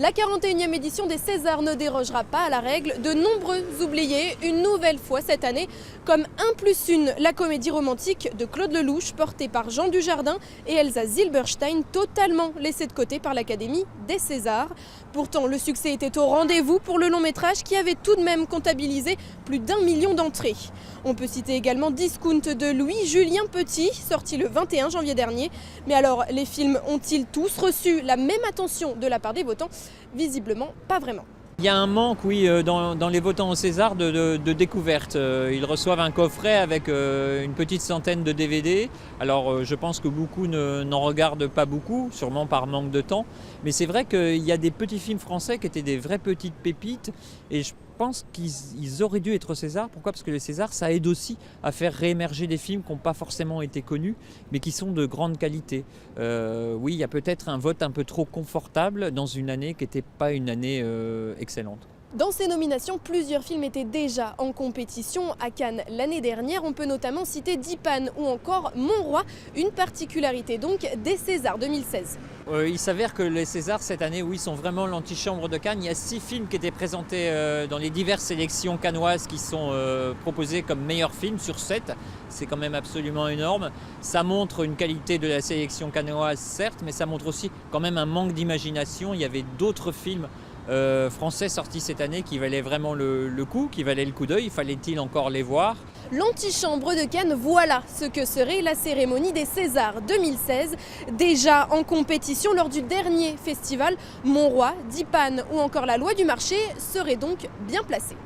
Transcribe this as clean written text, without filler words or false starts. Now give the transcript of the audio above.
La 41e édition des Césars ne dérogera pas à la règle. De nombreux oubliés, une nouvelle fois cette année, comme 1+1, la comédie romantique de Claude Lelouch, portée par Jean Dujardin et Elsa Zilberstein, totalement laissée de côté par l'Académie des Césars. Pourtant, le succès était au rendez-vous pour le long métrage qui avait tout de même comptabilisé plus d'1 million d'entrées. On peut citer également Discount de Louis-Julien Petit, sorti le 21 janvier dernier. Mais alors, les films ont-ils tous reçu la même attention de la part des votants? Visiblement, pas vraiment. Il y a un manque, oui, dans les votants au César de découverte. Ils reçoivent un coffret avec une petite centaine de DVD. Alors je pense que beaucoup n'en regardent pas beaucoup, sûrement par manque de temps. Mais c'est vrai qu'il y a des petits films français qui étaient des vraies petites pépites. Et je pense qu'ils auraient dû être au César. Pourquoi ? Parce que les Césars, ça aide aussi à faire réémerger des films qui n'ont pas forcément été connus, mais qui sont de grande qualité. Oui, il y a peut-être un vote un peu trop confortable dans une année qui n'était pas une année excellente. Dans ces nominations, plusieurs films étaient déjà en compétition à Cannes l'année dernière. On peut notamment citer Dipan ou encore Mon Roi, une particularité donc des Césars 2016. Il s'avère que les Césars cette année, oui, sont vraiment l'antichambre de Cannes. Il y a 6 films qui étaient présentés dans les diverses sélections cannoises qui sont proposés comme meilleurs films sur 7. C'est quand même absolument énorme. Ça montre une qualité de la sélection cannoise, certes, mais ça montre aussi quand même un manque d'imagination. Il y avait d'autres films français sortis cette année qui valaient vraiment le coup, qui valaient le coup d'œil. Fallait-il encore les voir? L'antichambre de Cannes, voilà ce que serait la cérémonie des Césars 2016. Déjà en compétition lors du dernier festival, Mon Roi, Dipan ou encore La Loi du marché seraient donc bien placés.